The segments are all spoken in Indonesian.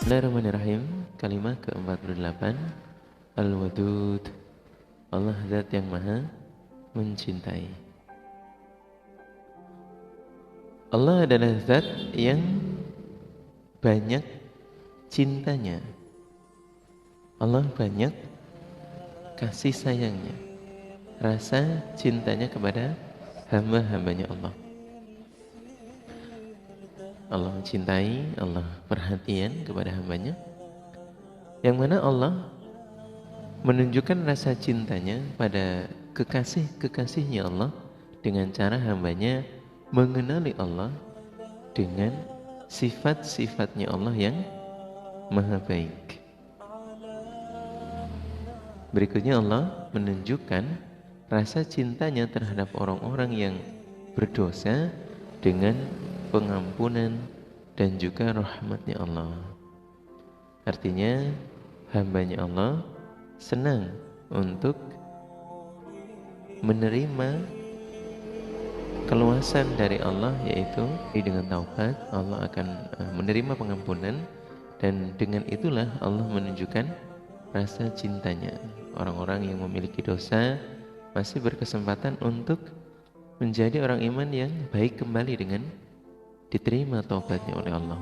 Bismillahirrahmanirrahim. Kalimat ke-48. Al-Wadud. Allah zat yang maha mencintai. Allah adalah zat yang banyak cintanya. Allah banyak kasih sayangnya, rasa cintanya kepada hamba-hambanya Allah. Allah mencintai, Allah perhatian kepada hambanya, yang mana Allah menunjukkan rasa cintanya pada kekasih-kekasihnya Allah dengan cara hambanya mengenali Allah dengan sifat-sifatnya Allah yang maha baik. Berikutnya Allah menunjukkan rasa cintanya terhadap orang-orang yang berdosa dengan pengampunan dan juga rahmatnya Allah. Artinya hambanya Allah senang untuk menerima keluasan dari Allah, yaitu dengan taubat Allah akan menerima pengampunan, dan dengan itulah Allah menunjukkan rasa cintanya. Orang-orang yang memiliki dosa masih berkesempatan untuk menjadi orang iman yang baik kembali dengan diterima taubatnya oleh Allah.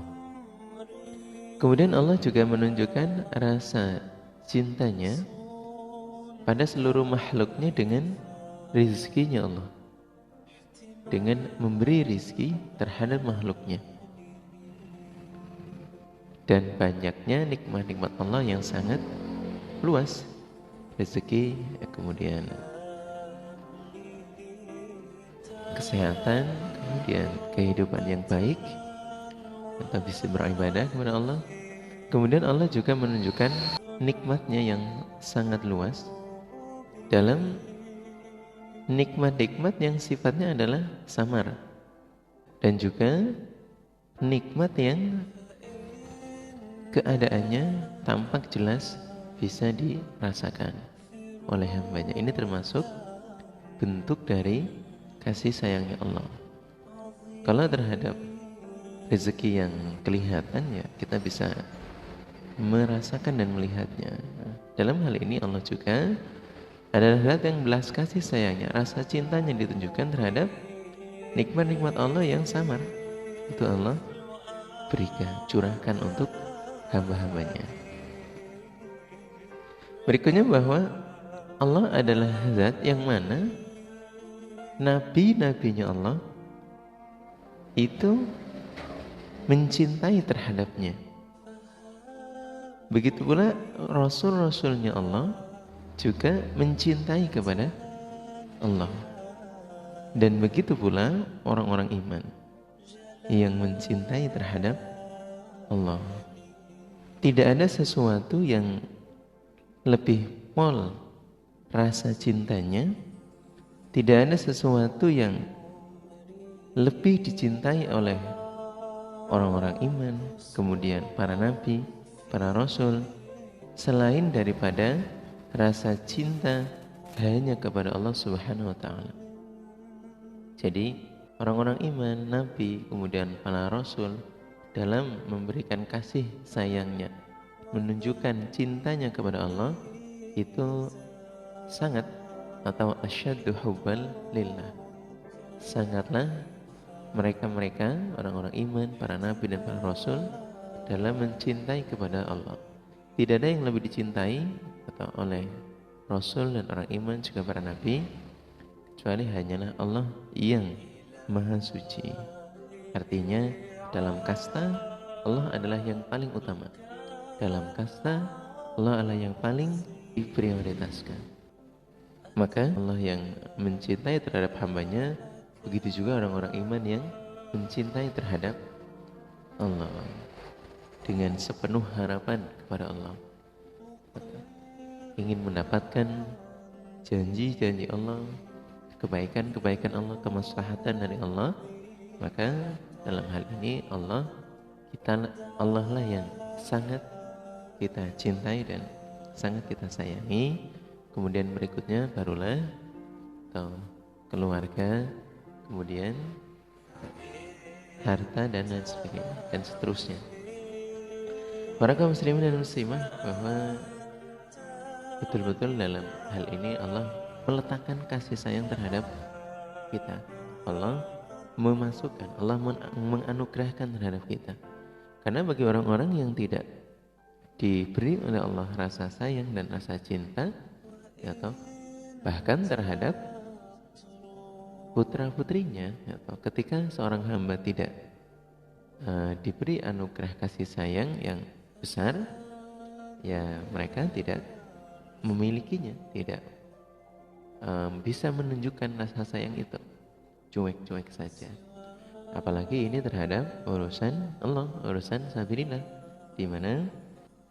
Kemudian Allah juga menunjukkan rasa cintanya pada seluruh makhluknya dengan rizkinya Allah, dengan memberi rizki terhadap makhluknya, dan banyaknya nikmat-nikmat Allah yang sangat luas. Rezeki, kemudian kesehatan, kemudian kehidupan yang baik, kita bisa beribadah kepada Allah. Kemudian Allah juga menunjukkan nikmatnya yang sangat luas dalam nikmat-nikmat yang sifatnya adalah samar, dan juga nikmat yang keadaannya tampak jelas bisa dirasakan oleh hambanya. Ini termasuk bentuk dari kasih sayangnya Allah. Kalau terhadap rezeki yang kelihatan, ya kita bisa merasakan dan melihatnya. Dalam hal ini Allah juga adalah zat yang belas kasih sayangnya, rasa cintanya ditunjukkan terhadap nikmat-nikmat Allah yang samar. Itu Allah berikan, curahkan untuk hamba-hambanya. Berikutnya bahwa Allah adalah zat yang mana nabi-nabinya Allah itu mencintai terhadapnya. Begitu pula rasul-rasulnya Allah juga mencintai kepada Allah. Dan begitu pula orang-orang iman yang mencintai terhadap Allah. Tidak ada sesuatu yang lebih pol rasa cintanya, tidak ada sesuatu yang lebih dicintai oleh orang-orang iman, kemudian para nabi, para rasul, selain daripada rasa cinta hanya kepada Allah Subhanahu wa ta'ala. Jadi orang-orang iman, nabi, kemudian para rasul dalam memberikan kasih sayangnya, menunjukkan cintanya kepada Allah, itu sangat, atau asyaddu hubbal lillah, sangatlah mereka-mereka orang-orang iman, para nabi dan para rasul dalam mencintai kepada Allah. Tidak ada yang lebih dicintai atau oleh rasul dan orang iman juga para nabi kecuali hanyalah Allah yang maha suci. Artinya dalam kasta Allah adalah yang paling utama. Dalam kasta Allah adalah yang paling diprioritaskan. Maka Allah yang mencintai terhadap hambanya, begitu juga orang-orang iman yang mencintai terhadap Allah dengan sepenuh harapan kepada Allah, ingin mendapatkan janji-janji Allah, kebaikan-kebaikan Allah, kemaslahatan dari Allah. Maka dalam hal ini Allah lah yang sangat kita cintai dan sangat kita sayangi. Kemudian berikutnya barulah keluarga, kemudian harta dan lain sebagainya, dan seterusnya. Para kaum muslimin dan muslimah, bahwa betul-betul dalam hal ini Allah meletakkan kasih sayang terhadap kita. Allah memasukkan, Allah menganugerahkan terhadap kita. Karena bagi orang-orang yang tidak diberi oleh Allah rasa sayang dan rasa cinta, ya toh, bahkan terhadap putra putrinya, ya toh, ketika seorang hamba tidak diberi anugerah kasih sayang yang besar, ya mereka tidak memilikinya, tidak bisa menunjukkan rasa sayang itu, cuek-cuek saja. Apalagi ini terhadap urusan Allah, urusan sabilillah, di mana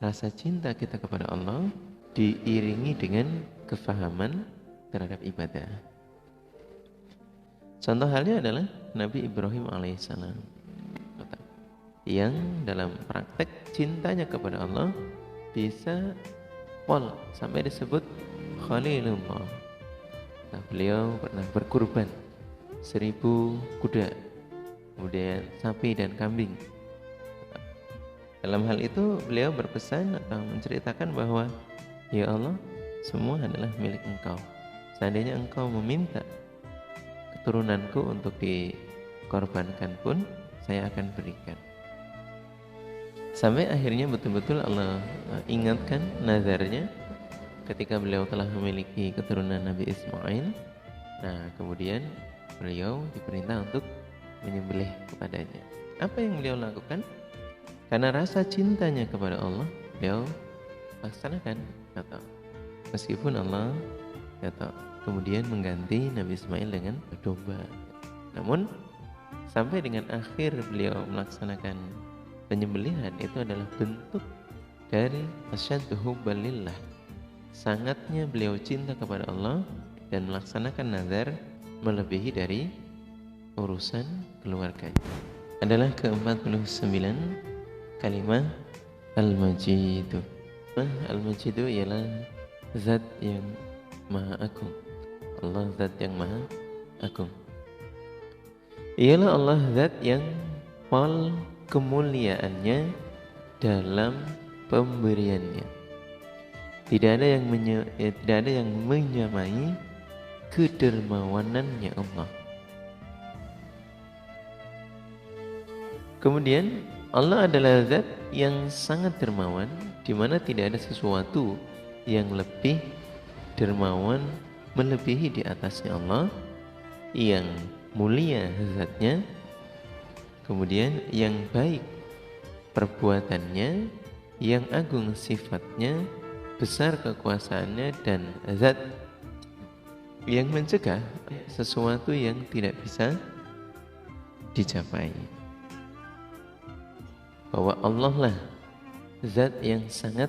rasa cinta kita kepada Allah diiringi dengan kefahaman terhadap ibadah. Contoh halnya adalah Nabi Ibrahim alaihissalam, yang dalam praktek cintanya kepada Allah bisa pol sampai disebut Khalilullah. Nah, beliau pernah berkurban 1000 kuda, kemudian sapi dan kambing. Dalam hal itu beliau berpesan atau menceritakan bahwa, ya Allah, semua adalah milik Engkau. Seandainya Engkau meminta keturunanku untuk dikorbankan pun, saya akan berikan. Sampai akhirnya betul-betul Allah ingatkan nazarnya ketika beliau telah memiliki keturunan Nabi Ismail. Nah, kemudian beliau diperintah untuk menyembelih kepadanya. Apa yang beliau lakukan? Karena rasa cintanya kepada Allah, beliau laksanakan, atau meskipun Allah kemudian mengganti Nabi Ismail dengan domba. Namun sampai dengan akhir beliau melaksanakan penyembelihan, itu adalah bentuk dari asyaddu hubban lillah, sangatnya beliau cinta kepada Allah dan melaksanakan nazar melebihi dari urusan keluarganya. Adalah ke-49 kalimat Al-Majidu. Al-Majidu ialah zat yang maha agung. Allah zat yang maha agung. Ialah Allah zat yang pol kemuliaannya dalam pemberiannya. Tidak ada yang menyamai kedermawanannya Allah. Kemudian Allah adalah zat yang sangat dermawan, di mana tidak ada sesuatu yang lebih dermawan melebihi di atasnya Allah, yang mulia zatnya, kemudian yang baik perbuatannya, yang agung sifatnya, besar kekuasaannya, dan zat yang mencegah sesuatu yang tidak bisa dicapai. Bahwa Allah lah zat yang sangat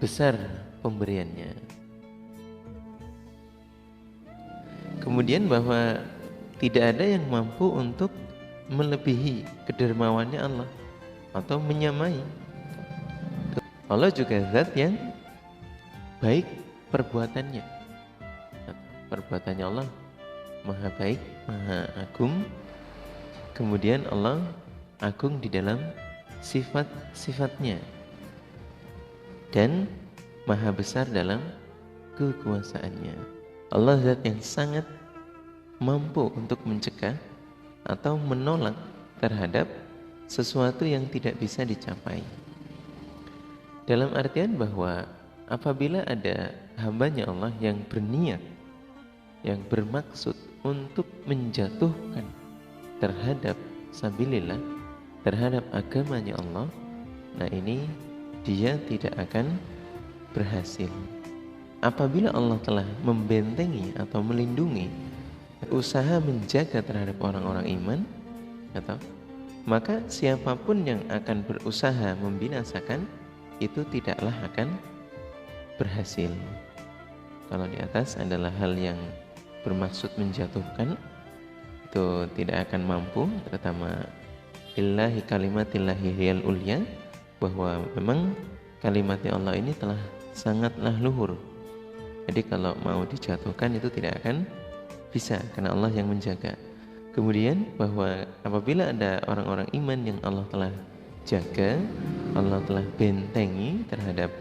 besar pemberiannya. Kemudian bahwa tidak ada yang mampu untuk melebihi kedermawannya Allah atau menyamai. Allah juga zat yang baik perbuatannya. Perbuatannya Allah maha baik, maha agung. Kemudian Allah agung di dalam sifat-sifatnya dan maha besar dalam kekuasaannya. Allah zat yang sangat mampu untuk mencegah atau menolak terhadap sesuatu yang tidak bisa dicapai. Dalam artian bahwa apabila ada hambanya Allah yang berniat, yang bermaksud untuk menjatuhkan terhadap sabilillah, terhadap agamanya Allah, nah ini dia tidak akan berhasil. Apabila Allah telah membentengi atau melindungi usaha menjaga terhadap orang-orang iman, maka siapapun yang akan berusaha membinasakan itu tidaklah akan berhasil. Kalau di atas adalah hal yang bermaksud menjatuhkan, itu tidak akan mampu, terutama lillahi kalimatillahi hiyal ulya, bahwa memang kalimatnya Allah ini telah sangatlah luhur. Jadi kalau mau dijatuhkan itu tidak akan bisa, karena Allah yang menjaga. Kemudian bahwa apabila ada orang-orang iman yang Allah telah jaga, Allah telah bentengi terhadap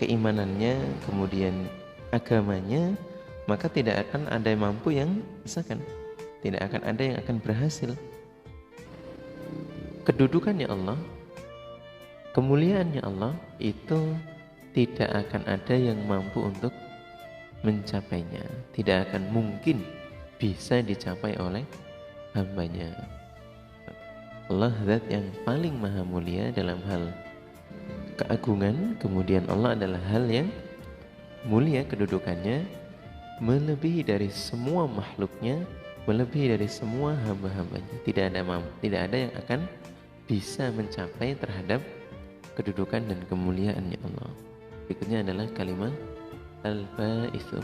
keimanannya, kemudian agamanya, maka tidak akan ada yang mampu yang misalkan, tidak akan ada yang akan berhasil. Kedudukannya Allah, kemuliaannya Allah itu tidak akan ada yang mampu untuk mencapainya, tidak akan mungkin bisa dicapai oleh hambanya. Allah zat yang paling maha mulia dalam hal keagungan, kemudian Allah adalah hal yang mulia kedudukannya, melebihi dari semua makhluknya, melebihi dari semua hamba-hambanya. Tidak ada yang akan bisa mencapai terhadap kedudukan dan kemuliaannya Allah. Berikutnya adalah kalimat Al-Ba'itsu.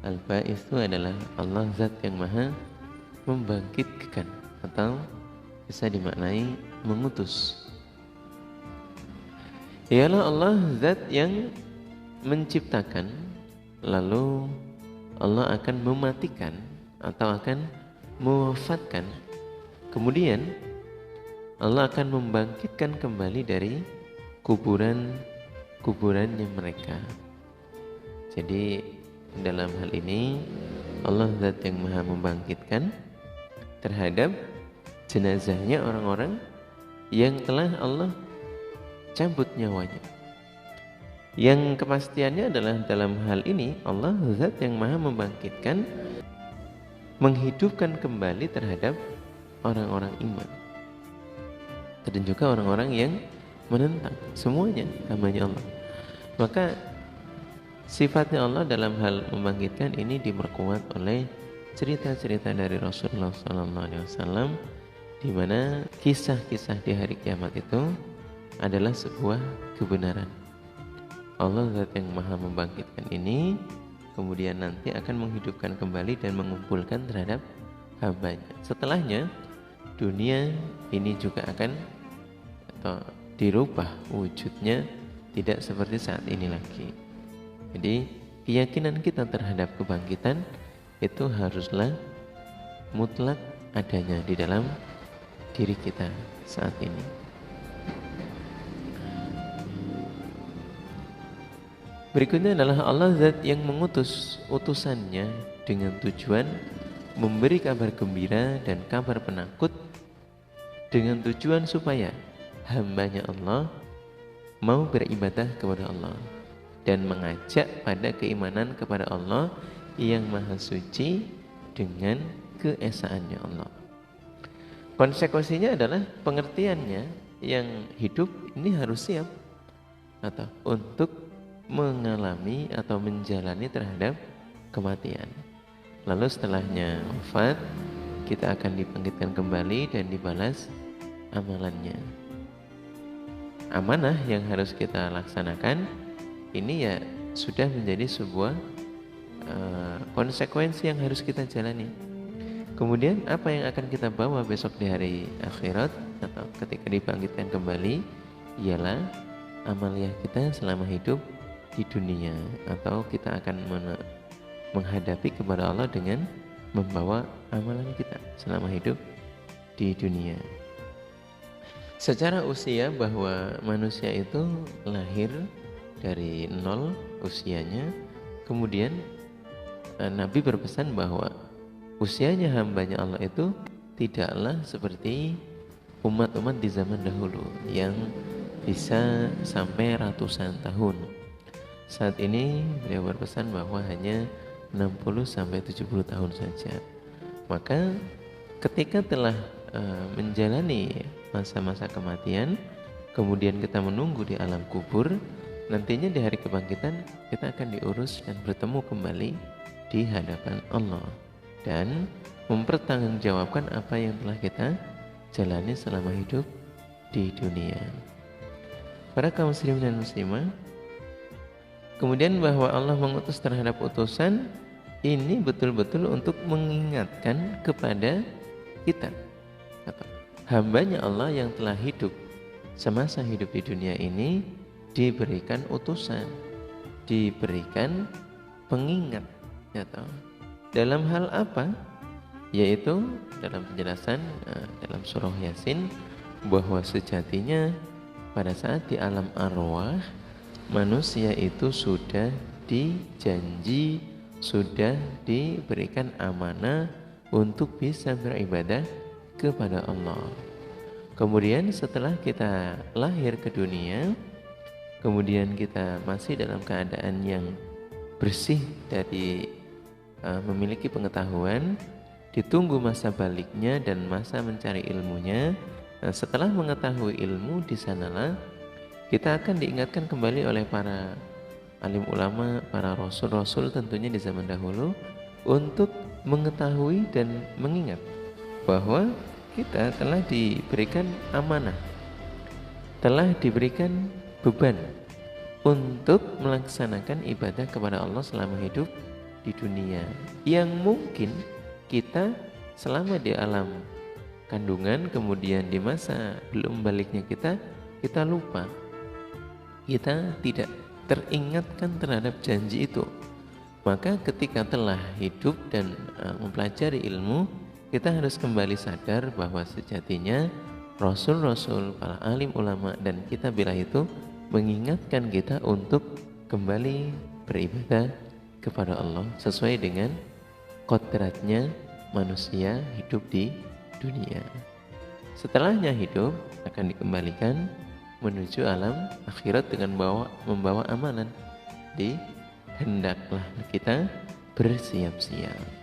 Al-Ba'itsu adalah Allah zat yang maha membangkitkan, atau bisa dimaknai mengutus. Ialah Allah zat yang menciptakan, lalu Allah akan mematikan atau akan mewafatkan. Kemudian Allah akan membangkitkan kembali dari kuburannya mereka. Jadi dalam hal ini Allah zat yang maha membangkitkan terhadap jenazahnya orang-orang yang telah Allah cabut nyawanya. Yang kepastiannya adalah dalam hal ini Allah zat yang maha membangkitkan, menghidupkan kembali terhadap orang-orang iman dan juga orang-orang yang menentang, semuanya namanya Allah. Maka sifatnya Allah dalam hal membangkitkan ini diperkuat oleh cerita-cerita dari Rasulullah SAW, di mana kisah-kisah di hari kiamat itu adalah sebuah kebenaran. Allah zat yang maha membangkitkan ini kemudian nanti akan menghidupkan kembali dan mengumpulkan terhadap hambanya. Setelahnya dunia ini juga akan dirubah wujudnya, tidak seperti saat ini lagi. Jadi keyakinan kita terhadap kebangkitan itu haruslah mutlak adanya di dalam diri kita saat ini. Berikutnya adalah Allah zat yang mengutus utusannya dengan tujuan memberi kabar gembira dan kabar penakut, dengan tujuan supaya hambanya Allah mau beribadah kepada Allah dan mengajak pada keimanan kepada Allah yang maha suci dengan keesaannya Allah. Konsekuensinya adalah pengertiannya yang hidup ini harus siap atau untuk mengalami atau menjalani terhadap kematian. Lalu setelahnya wafat, kita akan dibangkitkan kembali dan dibalas amalannya. Amanah yang harus kita laksanakan ini ya sudah menjadi sebuah konsekuensi yang harus kita jalani. Kemudian apa yang akan kita bawa besok di hari akhirat atau ketika dibangkitkan kembali ialah amaliyah kita selama hidup di dunia, atau kita akan menghadapi kepada Allah dengan membawa amalan kita selama hidup di dunia. Secara usia bahwa manusia itu lahir dari nol usianya, kemudian Nabi berpesan bahwa usianya hambanya Allah itu tidaklah seperti umat-umat di zaman dahulu yang bisa sampai ratusan tahun. Saat ini beliau berpesan bahwa hanya 60 sampai 70 tahun saja. Maka ketika telah menjalani masa-masa kematian, kemudian kita menunggu di alam kubur, nantinya di hari kebangkitan kita akan diurus dan bertemu kembali di hadapan Allah dan mempertanggungjawabkan apa yang telah kita jalani selama hidup di dunia. Para kaum muslimin dan muslimah, kemudian bahwa Allah mengutus terhadap utusan ini betul-betul untuk mengingatkan kepada kita atau hambanya Allah yang telah hidup semasa hidup di dunia ini diberikan utusan, diberikan pengingat atau dalam hal apa? Yaitu dalam penjelasan dalam surah Yasin, bahwa sejatinya pada saat di alam arwah manusia itu sudah dijanji, sudah diberikan amanah untuk bisa beribadah kepada Allah. Kemudian setelah kita lahir ke dunia, kemudian kita masih dalam keadaan yang bersih dari memiliki pengetahuan, ditunggu masa baliknya dan masa mencari ilmunya. Nah, setelah mengetahui ilmu, di sanalah kita akan diingatkan kembali oleh para alim ulama, para rasul-rasul tentunya di zaman dahulu, untuk mengetahui dan mengingat bahwa kita telah diberikan amanah, telah diberikan beban untuk melaksanakan ibadah kepada Allah selama hidup di dunia, yang mungkin kita selama di alam kandungan, kemudian di masa belum baliknya kita lupa, kita tidak teringatkan terhadap janji itu. Maka ketika telah hidup dan mempelajari ilmu, kita harus kembali sadar bahwa sejatinya rasul-rasul, para alim ulama dan kita bila itu mengingatkan kita untuk kembali beribadah kepada Allah sesuai dengan kodratnya manusia hidup di dunia. Setelahnya hidup akan dikembalikan menuju alam akhirat dengan membawa amalan. Hendaklah kita bersiap-siap.